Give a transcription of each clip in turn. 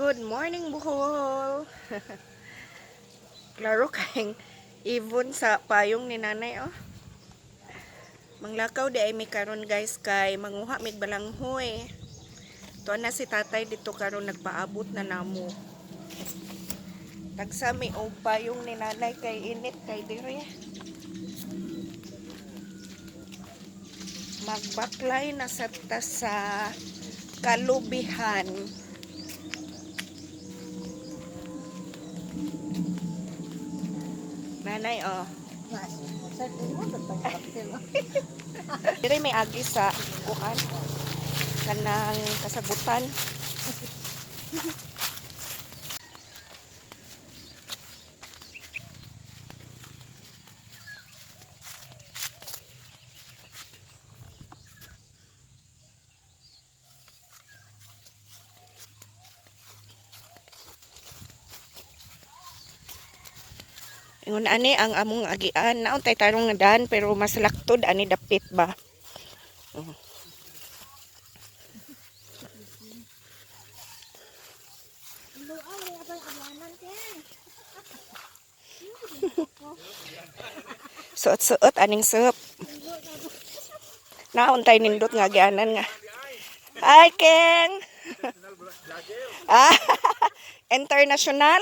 Good morning, Bohol! Klaro kayong ibon sa payong ni nanay, oh. Manglakaw di ay may karon guys kay manguha mig balanghoy. Tuwa na si tatay dito karon nagpaabot na namo. Tagsa may og payong ni nanay kay init kay dire. Magbaklay na sa kalubihan. Nanay, oh. Dire may agi sa kuan kanang kasagutan. Ingon ani ang among agian naon tay tarong nga daan pero mas laktod ani dapit ba. Suot-suot aning sup. Naon tay nindot nga agianan nga. Hi Ken. Ah, international.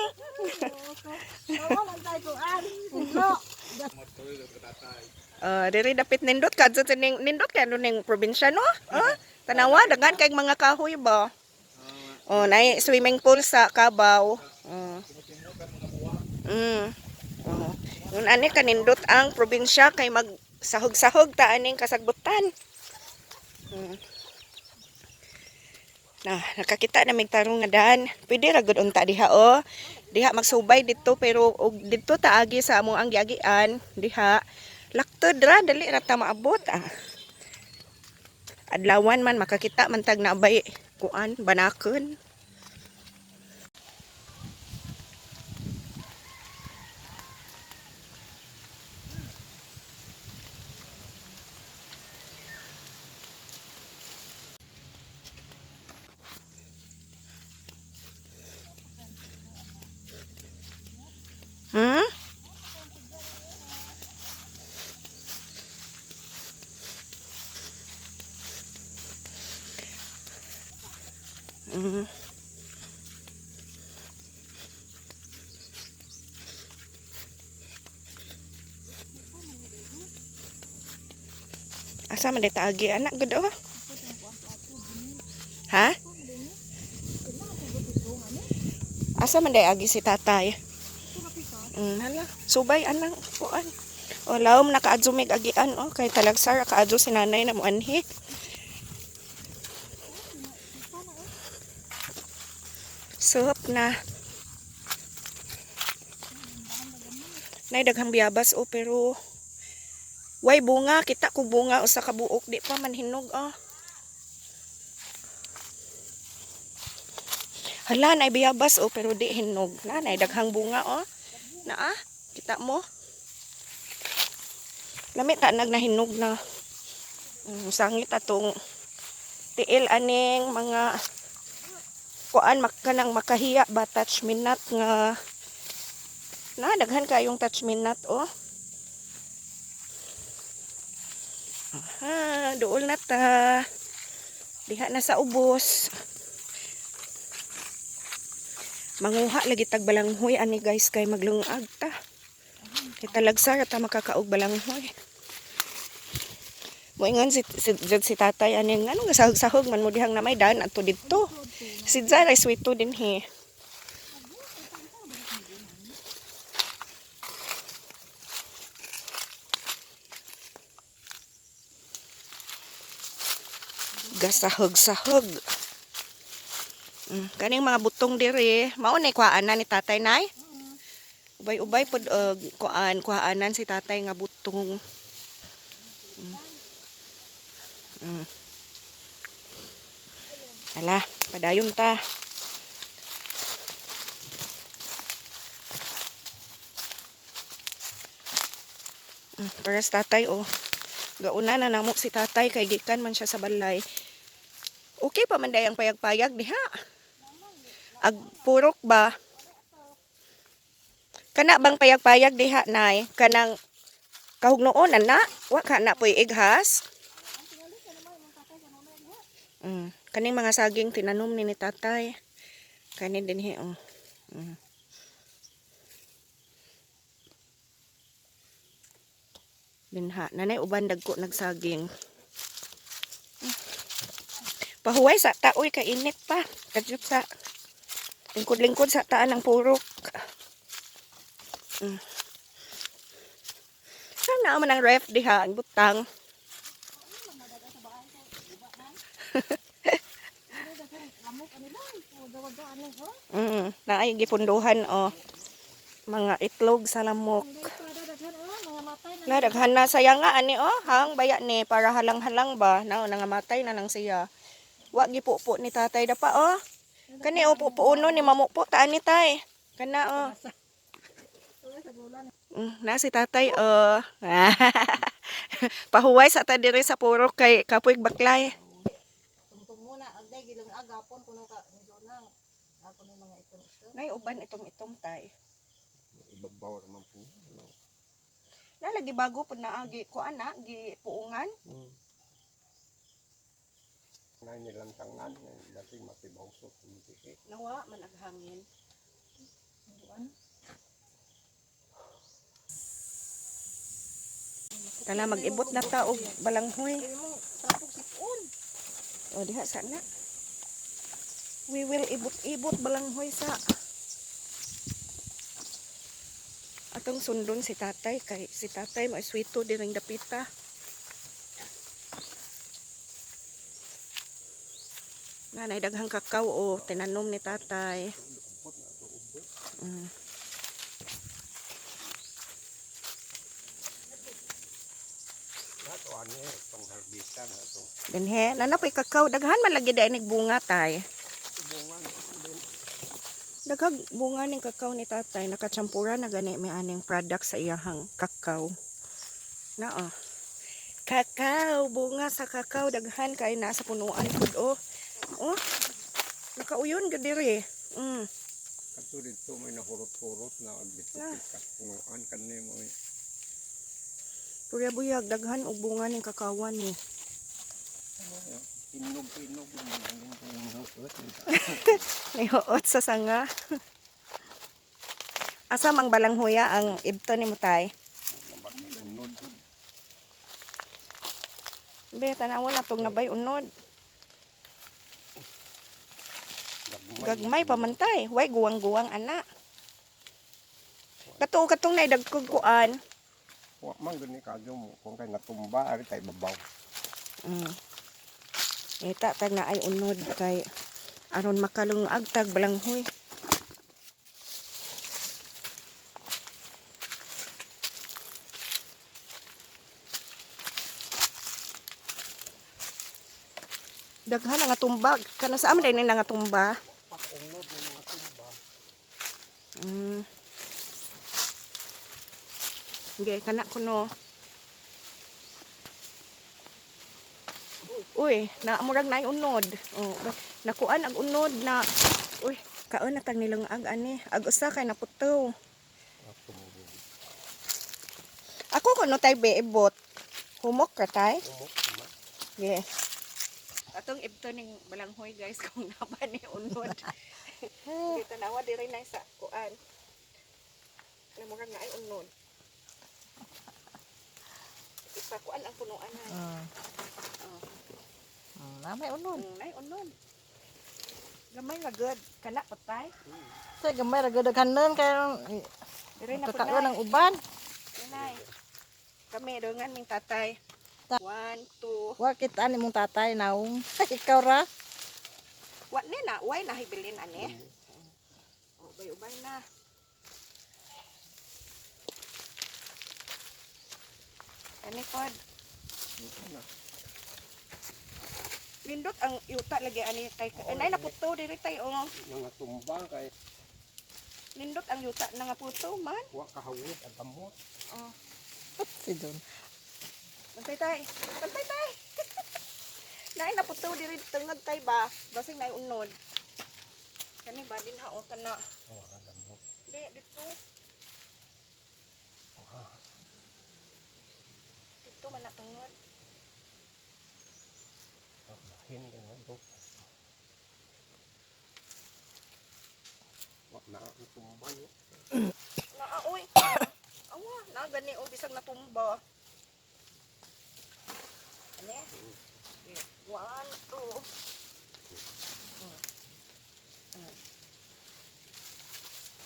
Diri dapit nindot kadto ning nindot kay ning probinsya no? Tanawa daghan kay mga kahoy ba. Nay swimming pool sa Kabaw. Yun ani kanindot ang probinsya kay mag sahog-sahog ta aning kasagbutan. Nakakita na mig tarong nga daan. Pwede ra gud unta diha o. Diha magsubay dito pero og dito taagi sa among ang giagian diha laktod ra dali ra ta maabot. Adlawan man makakita man tag naabay kuan banakon. Asa man dita agi anak gud oh. Ha? Asa man day agi si tatay? Hala, subay anang kuan. O lawom nakaadyo mig agian oh kay talagsar kaadyo si nanay na mo anhi. Sup na. Nay daghang biyabas oh pero way bunga kita ko bunga usa ka buok di pa man hinog oh. Hala nay biyabas oh pero di hinog. Nay daghang bunga oh. Naa kita mo. Lami ta nagnahinog na. Sangit atong tiil aning mga kuan kanang makahiya ba attachment nut nga na daghan kayong attachment nut oh. Duol na ta. Diha na sa ubos. Manguha lagi tag balanghoy ani guys kay maglungag ta. Kay talagsar ta makakaog balanghoy. Moingon si tatay ani ngano sahog-sahog man mo dihang na may daan ato didto. Si Zara sweeto din he. Gasahog-sahog. Kaning mga butong diri, mao nay kuhaan ni tatay nay. Ubay-ubay pod kuhaanan si tatay nga butong. Ala, padayon ta. Para sa tatay oh. Gauna na namo si tatay kay gikan man siya sa balay. Okay pa man day ang payag-payag diha. Ag purok ba? Kana bang payag-payag diha nay? Kanang kahugnoon na, wa ka na po'y ighas. Kaning mga saging tinanom ni tatay. Kanin din he, oh. Dinha, nanay uban dagko nagsaging. Pahuway sa taoy kainit pa. Kadyot sa lingkod-lingkod sa taan ng purok. Saan na man ang ref diha, ang butang. Naay gipunduhan oh. Mga itlog sa lamok. Daghan na sayang nga ani oh, hang baya ni para halang-halang ba. Nangamatay na nang siya. Wa gipupo ni tatay dapa oh. Kani oh pupuuno ni mamupo taan ni tay. Kana oh. Na si tatay oh. Pahuway sa ta diri sa purok kay kapoy baklay. Tungtong muna, agday gilang agapon kuno ka nang ako ni mga itong. Nay uban itong tay. Ibabaw naman po. Nalagi bago pud na agi ko ana gi puungan. Nay nilang tangan, dati matibawsot kumutiki. Nawa man aghangin. Kana mag-ibot na ta og balanghoy. Tapos sipon. O diha sana. We will ibot-ibot balanghoy sa atong sundon si tatay kay si tatay may sweeto diring dapita. Nanay daghang kakao o tinanom ni tatay. Nato ani itong harbisan ato. Dinhe, nanapoy kakao daghan man lagi dai nagbunga tay. Bungan din. Daghang bunga ning kakao ni tatay nakachampuran na gani may aning product sa iyahang kakao. Naa. Kakao, bunga sa kakao daghan kay nasa punuan pud oh. Oh. Nakauyon gid diri. Kato dito may nahurot-hurot na agbit-bit kapunuan kanimo. Buyag daghan og bunga ning kakawan ni. Inog-inog May huot sa sanga. Asa mang balanghoya ang ibto ni Mutay? Be tanawon na tong nabay unod. Gagmay pamantay, way guwang-guwang ana. Katong nay dagkog kuan. Wa man gani kadyo mo kung kay natumba ari tay babaw. Ita tag na ay unod kay aron makalungag tag balanghoy. Daghan nga tumbag. Kana sa amin din nga tumba. Pakunod ng mga tumba. Okay, kana kuno. Uy, naamurag na unod. Oh, nakuan ag unod na. Uy, kaon na tag nilungag ani. Ag usa kay naputo. Ako kuno tay beebot. Humok ka tay? Yeah. Atong ibto ning balanghoy guys kung naba ni unod. Dito nawa diri na sa kuan. Namurag na ay unod. Ipakuan ang punuan na. Namay unod. Nay unod. Gamay nga good. Kana patay. Sa gamay ra gud kanon kay Diri na kakao pud ng uban. nay. Kami dongan ming tatay. 1, 2. Wa kita ni mong tatay naong. Ikaw ra. Wa ni na, way na hibilin ani. Ubay-ubay na. Ani pod. Lindot ang yuta lagi ani kay nay naputo diri tay oh. Mga tumba kay Lindot ang yuta na nga puto man. wa kahawid at amot. Oh. Si Don. Bantay tay. Bantay tay. Nay naputo diri tungod tay ba? Basing nay unod. Kani ba din ha o kana. Oh, alam mo. Di dito. Dito man na tungod. Lahin ka nga ito. Wag na ang tumban yun. Naaoy. Awa, na gani o bisag natumba. Ani? 1, 2.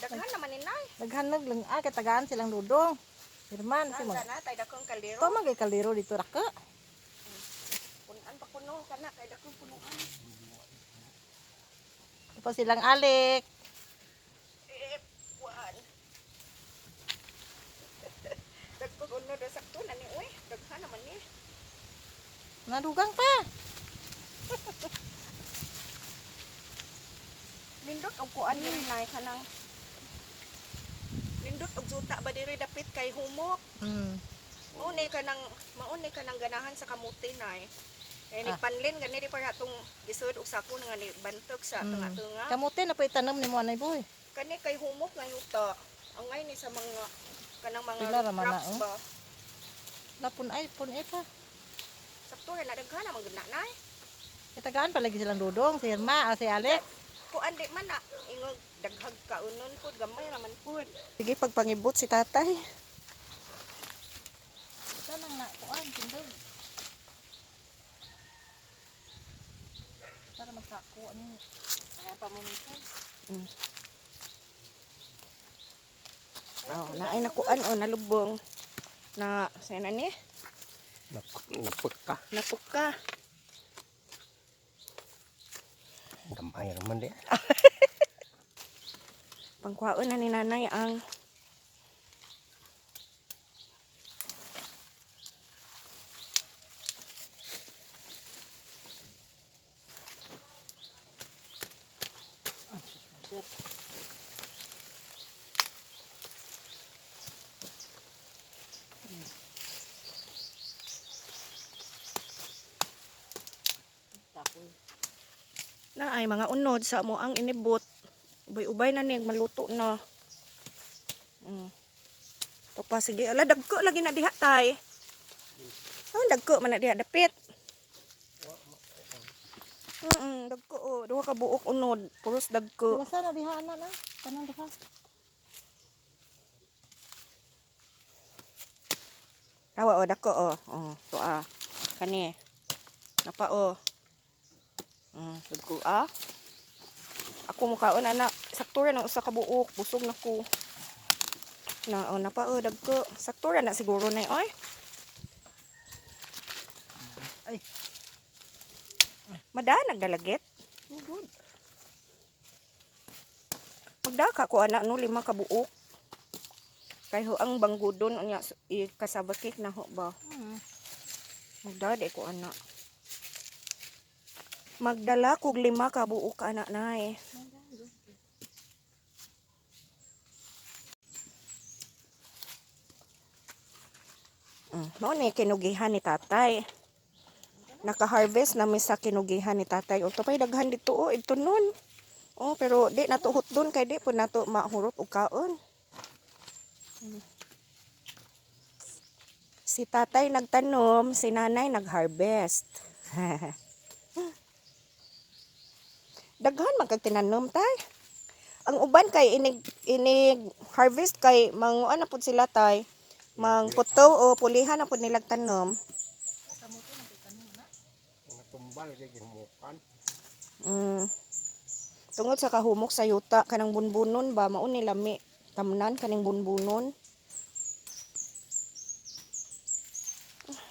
Daghan naman ni nay. Naghanag lang katagaan silang dudong. Firman si mo. Na tay dakong kaliro. To magay kaliro dito raka. Punan pa kuno kana kay dakong punuan. Tapos silang alik. Kuan. Dagko uno do sakto na ni uy. Daghan naman ni. Nadugang pa. Nindot og kuan ni nay kanang nindot og juta ba diri dapit kay humok. Maunay ka nang ganahan sa kamuti nay. Eh nagpanlin gani di para atong gisud og sako nga ni bantog sa tunga-tunga. Kamuti na pa itanom ni mo anay boy. Kani kay humok nga yuta. Angay ni sa mga kanang mga Pila ra man na, crops ba. Lapon ay pun pa. Sakto ra na daghan na magna nay. Katagaan pa lagi silang dudong si Irma si Alex. Kuan di man na ingog daghag kaunon pud gamay raman pud. Sige pagpangibot si tatay. Kanang na kuan tindog. Para magsako ani. Kaya pa mo nito. Oh, naay nakuan o nalubong na sana ni Napagka. napuka. Damay naman di. Pangkuhaon na ni nanay ang na ay mga unod sa mo ang inibot. Ubay-ubay na ni maluto na. To pa sige ala dagko lagi na diha tay. Oh, dagko man na diha dapit. Dagko oh, duha ka buok unod, puros dagko. Basta na diha ana na. Kanang diha. Tawa oh, dagko oh. To kani. Napa oh. Dagko Ako mukaon anak, sakto ra na usa ka buok, busog na ko. Na napa dagko, sakto ra na siguro na oy. Ay. Madaan nagdalagit. Good. Magdaka ko anak no 5 ka buok. Kay ho ang banggudon unya kasabakik na ho ba. Magdade ko anak. Magdala kog 5 ka buok anak nay. Mao ni kinugihan ni tatay. Naka-harvest na mi sa kinugihan ni tatay. O to pay daghan dito ito nun. Pero di natuhot dun kay di po nato mahurot og kaon. Si tatay nagtanom, si nanay nag-harvest. Daghan man kag tinanom tay. Ang uban kay inig harvest kay manguan na pud sila tay. Mang puto o pulihan na pud nilag tanom. Natumbal kay humukan. Tungod sa kahumok sa yuta kanang bunbunon ba mao ni lami tamnan kaning bunbunon.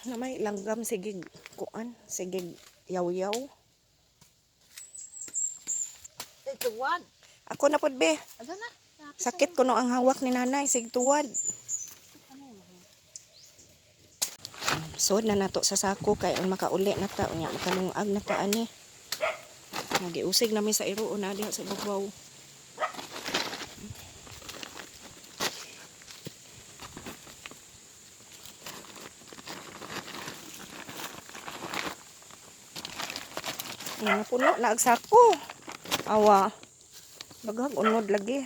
Na may langgam sigig kuan, sigig yaw-yaw. Tuwan. Ako na pud be. Ada na. Sakit kuno ang hawak ni nanay sig tuwad. Sod na nato sa sako kay ang makauli na ta unya makalungag na ta ani. Nagiusig nami sa iro na diha sa babaw. Puno na agsako. Awa. Baghag unod lagi.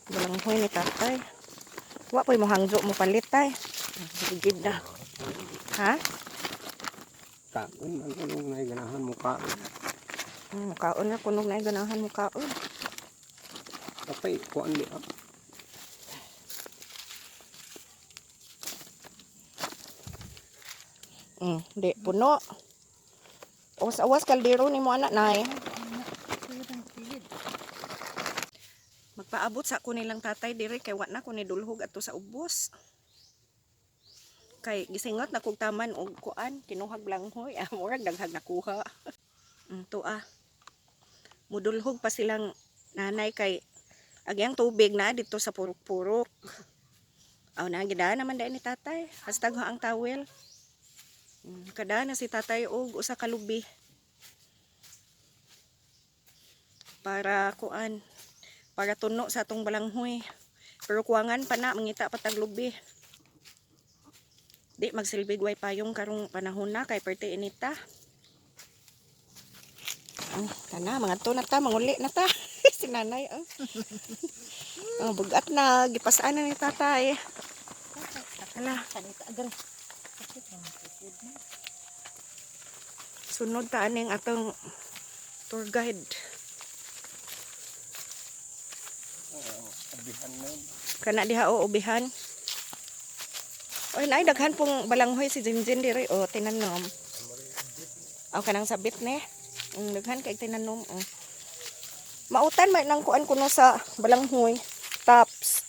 Balanghoy ni tatay. Wa po'y mo hangzo mo palit tay. Higid na. Ha? Kaon man kulong na ganahan mo kaon. Kaon na kunog na ganahan mo kaon. Kapay kuan di ah. Di puno. Awas-awas kaldero ni mo anak nay. Magpaabot sa ko nilang tatay dire kay wa na ko ni dulhog ato sa ubos. Kay gisingot na kog taman og kuan kinuhag langhoy murag daghag nakuha. To mudulhog pa silang nanay kay agyang tubig na dito sa purok-purok. Aw na gidaan naman dai ni tatay. Hastag ho ang towel. Kada na si tatay og usa ka lubi. Para kuan para tuno sa atong balanghoy. Pero kuwangan pa na mangita patag lubi. Di magsilbig way payong karong panahon na kay perte inita. Kana mga to na ta manguli na ta. Si nanay bugat na gipasaan na ni tatay. Hala. Sunod ta aning atong tour guide. Abihan na. Kana diha o ubihan. Oy naay daghan pong balanghoy si Jinjin diri tinanom. Aw kanang sabit ne. Daghan kay tinanom. Mautan may nang kuan kuno sa balanghoy. Tops.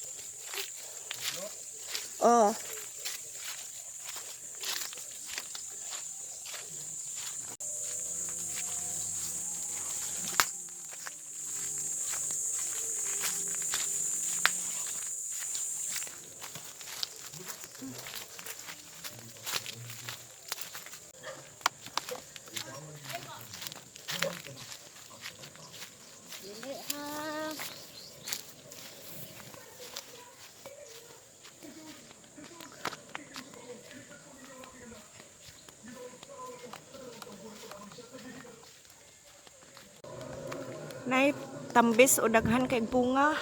Nay tambis o daghan kay bunga.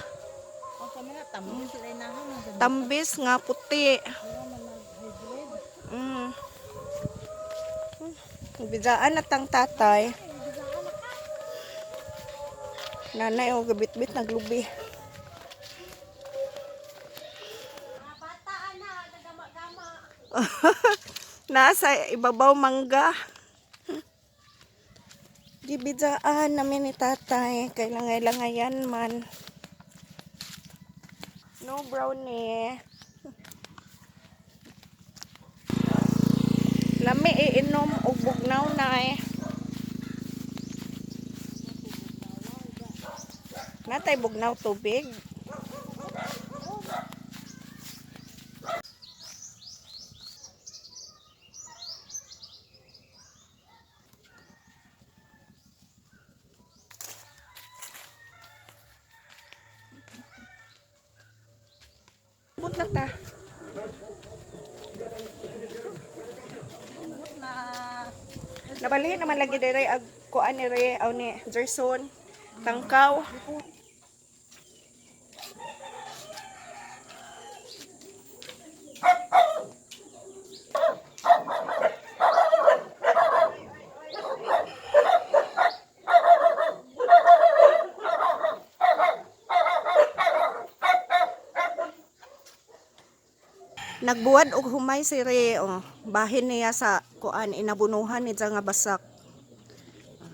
O sa mga tamis sila na ha. Tambis nga puti. Bidaan na tang tatay. Nanay o gabit-bit naglubi. Nasa ibabaw mangga. Gibidaan namin ni tatay. Kailangan-langayan man. No brownie. Lami iinom og bugnaw na Natay bugnaw tubig. Bunta ta. Nabali naman lagi dire ag kuan ni re aw ni Gerson tangkaw. Nagbuwad og humay si Re, bahin niya sa kuan inabunuhan ni nga basak.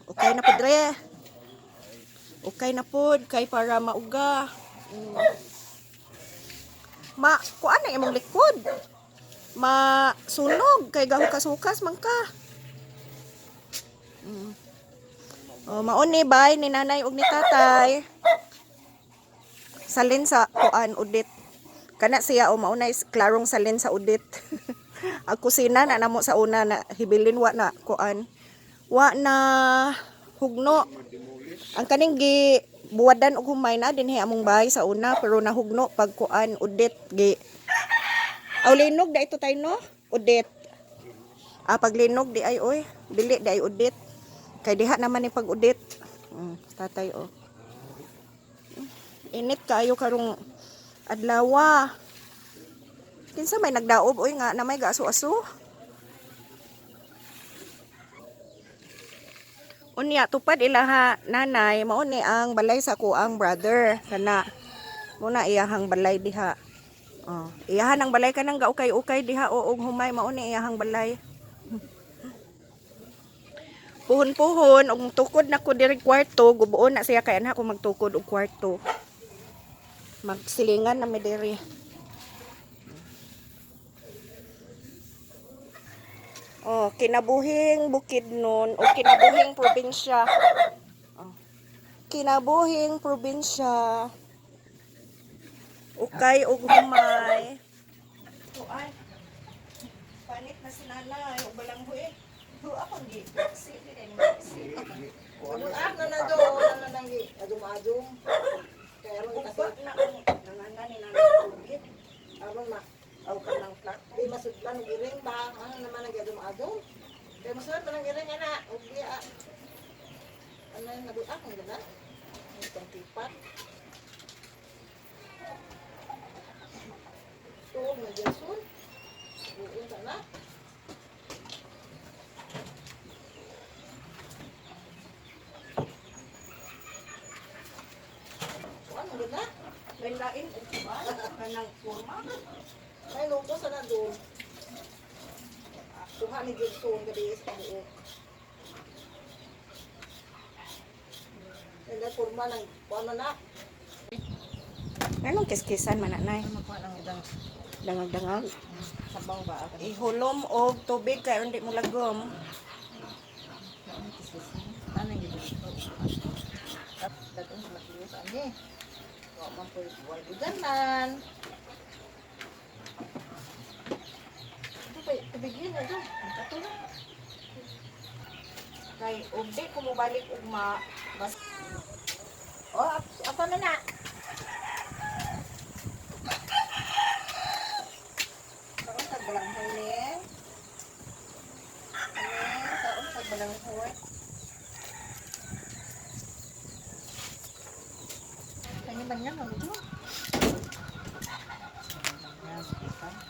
Okay na pud Re. Okay na pud kay para mauga. Kuan na imong likod. Masunog kay gahukas-hukas man ka. Maon ni bay ni nanay ug ni tatay. Salin sa kuan udit. Kana siya maunay klarong salin sa udit. Ang kusina na namo sa una na hibilin wa na kuan. Wa na hugno. Ang kaning gi buwadan og humay na dinhi among bahay sa una pero nahugno pag kuan udit gi. Linog da ito tayo no? Udit. Pag linog di ay oy, dili di ay udit. Kay diha naman ni pag udit. Tatay Init kayo karong adlaw. Kinsa may nagdaob oy nga na may gaso-aso. Unya tupad ilaha nanay mao ni ang balay sa kuang brother kana. Muna iyahang balay diha. Oh, iyahan ang balay kanang gaukay-ukay diha o og humay mao ni iyahang balay. Puhon-puhon og tukod na ko diri kwarto, gubuon na siya kay ana ko magtukod og kwarto. Magsilingan na mi diri. Oh, kinabuhing Bukidnon o kinabuhing probinsya. Oh. Kinabuhing probinsya. Ukay ug humay. Tuan. Panit na sinanay ug balanghoy. Ako gi. Sige din ni. Ano na doon, na nang adum-adum. Kaya ron kasi Upat na ang nanganan ni nanay tubig. aron ma Aw kanang plak. di masudlan og iring ba ano naman ang adum-adum. Kaya masud man ang iring ana og di ano yung naduak ang gana. Itong tipat. Tuog na Jason. Buong ka na. Ano gana? Lain-lain ug kanang forma. May luto sa na doon. Kuha ni Jason gabi sa buok. Kaya kurma ng kuano na. Anong kiskisan man nanay? Makuha ng idang Dangag-dangag. sabaw ba? Ihulom og tubig kay hindi mo lagom. Ano yung dito? Datong sa lakiyo sa ani. Huwag man po yung buganan. Ito pa, tubigin na ito. Ito na. Kay ug di ko mo balik ugma bas Oh, ato na na. kaon sa balanghoy ni. Kaon sa balanghoy. Tangan-tangan mo ito.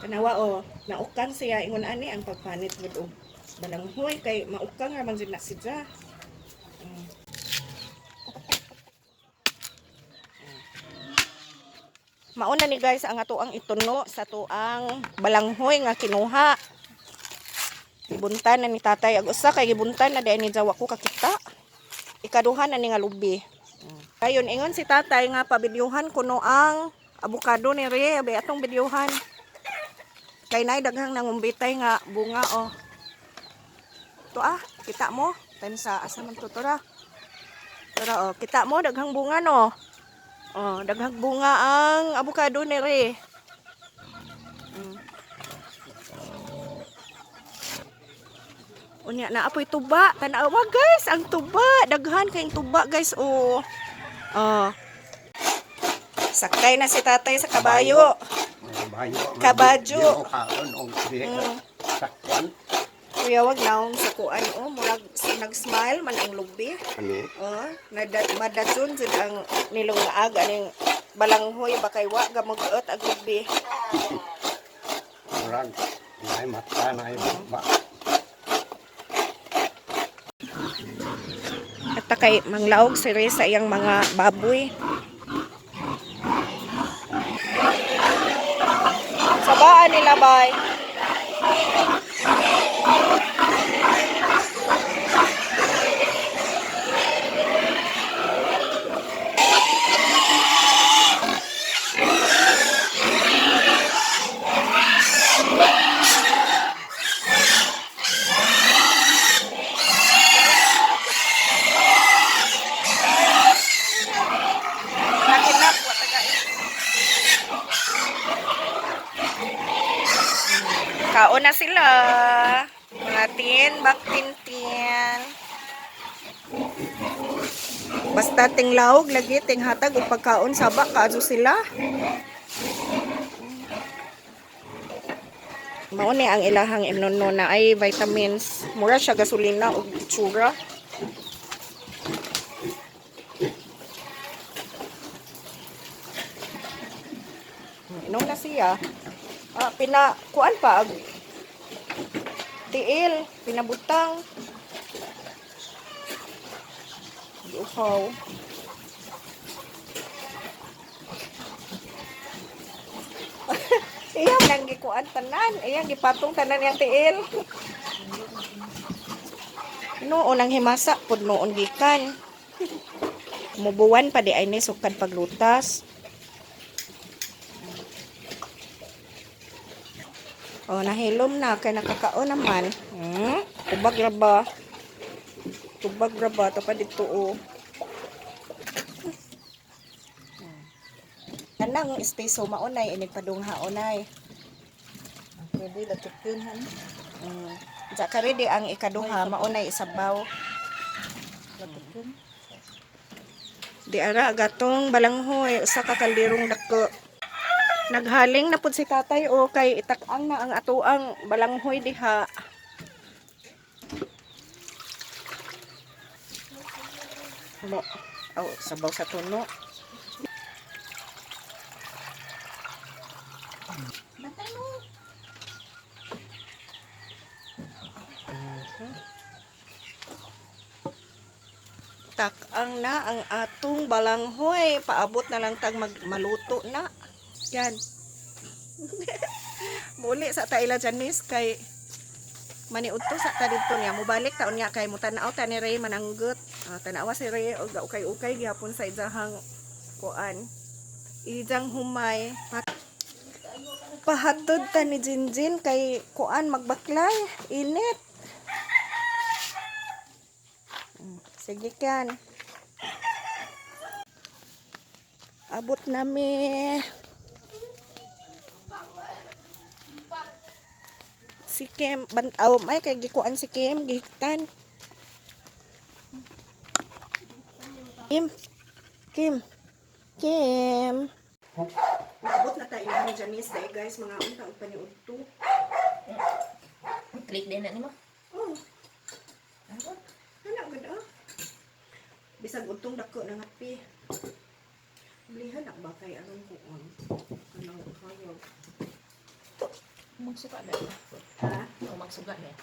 Kanawa o naukang siya ingon ani ang pagpanit gud og balanghoy kay maukang ra man jud na siya. Mauna ni guys ang atoang ituno sa tuang balanghoy nga kinuha. Gibuntan na ni tatay ag usa kay gibuntan na dai ni jawa ko kakita. Ikaduha na ni nga lubi. Kayon ingon si tatay nga pabidyuhan kuno ang abukado ni Re, abi atong bidyuhan. Kay nay daghang nangumbitay nga bunga oh. To kita mo? Tan sa asa man to tora. Tora oh, kita mo daghang bunga no. Oh, daghang bunga ang abukado ni Re. Unya na apoy tuba, tanawa guys, ang tuba, daghan kayong tuba guys oh. Oh. Sakay na si tatay sa kabayo. Kabadyo. Kuya wag naong sa kuan oh, murag nag-smile man ang lubi. Ani? Oh, madadson jud ang nilungaag aning balanghoy bakay wa gamugot ag lubi. Murag. Nay mata, nay ba. At kay manglaog si Re sa iyang mga baboy. Sabaan nila bay. Nakinak wa tagay. Kaon na sila. Mga baktintin. Basta tinglaog lagi ting hatag ug pagkaon saba kaadto sila. Mao ni ang ilahang imnono na ay vitamins. Mura siya gasolina ug itsura. Inom na siya. Kuan pa, tiil, pinabutang. Uhaw. Iyang nang gikuan tanan, iyang gipatong tanan yang tiil. Noon ang himasa pud noon gikan. Mubuwan pa di ay ni sukad paglutas. Oh, nahilom na kay nakakaon naman. Tubag ra ba? Tubag ra ba to pa dito oh. Kanang espeso maunay inig padungha unay. Pwede latok yun, han. Sa kare di ang ikaduha maunay isabaw. Latok yun. Di ara gatong balanghoy usa ka kalderong dako. Naghaling na pud si tatay o kay itak-ang na ang atuang balanghoy diha. Mo, sabaw sa tuno. Batay mo. Tak-ang na ang atong balanghoy. Paabot na lang tag maluto na. Yan. Muli sa taila Janice kay maniudto sa ta didto niya. Mubalik taon niya kay mutanaw ta ni Ray mananggut. Tanawa si Ray og ukay-ukay gihapon sa ijahang kuan. Ijang humay. Pahatod ta ni Jinjin kay kuan magbaklay. Init. Sige kan. Abot nami. Si Kim, bantaw may kay gikuan si Kim gihigtan. Kim. Kim. Kim. Abot na tayo ng Janice dahil guys, mga untang paniudto. Click din na ni mo. Oh. Ano gud ah. Bisag utong dako na ngapi. Blihan na ba kay anong kuon? Anong hayop? Magsuka na. Ha? O magsuga na.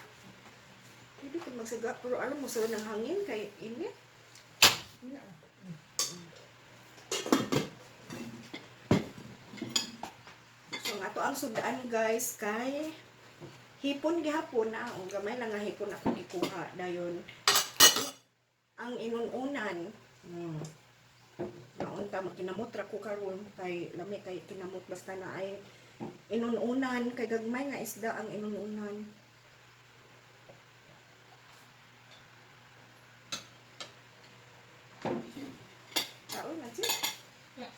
Hindi ko magsaga, pero alam mo sa ng hangin kay init. So nga to ang sudaan guys kay hipon gihapon na o gamay lang nga hipon ako gikuha dayon. Ang inununan. Naunta makinamot ra ko karon kay lami kay kinamot basta na ay inununan kay gagmay nga isda ang inununan. Tao na siya.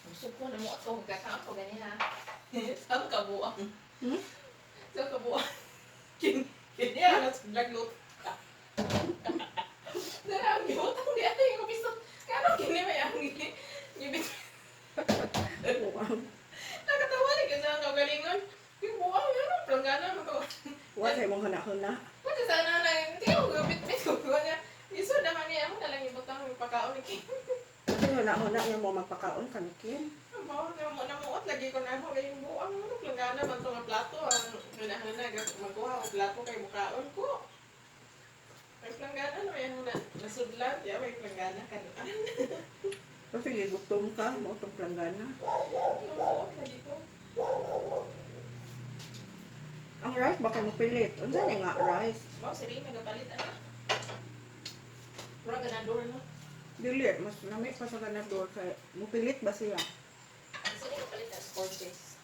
Gusto ko na mo ito. Kakao ko ganyan ha. Saan ka buwang? Saan ka buwang? Kanya, naglut ka. Dara, ang giwotang di ate yung piso. Kano kini may ang gibit. Nakatawa ni ka sa kagalingon. Yung buwang yun, planggana mo to. Wala mong hana-hana. Pwede sana na yung hindi ako gabit-bit ko. Kanya, iso naman niya ako nalang ibutang yung pagkaon ni Kim. Kasi hana-hana niya mo magpakaon kan Kim. Ang bawang na namuot, lagi ko na ako yung buwang. Ano, planggana man ito nga plato. Ang hana-hana, magkuha ko plato kay bukaon ko. May planggana, no? Yan na, nasudlat. Yeah, may planggana ka na. Kasi gutom ka, mo itong planggana. Namuot, lagi ko. Ang rice, baka mapilit. Ano na nga rice? Wow, si Ray, nagapalit na. Mura ganador, no? Dili, mas nami pa sa ganador kay mupilit ba siya? Si Ray, nagapalit na. Scorches.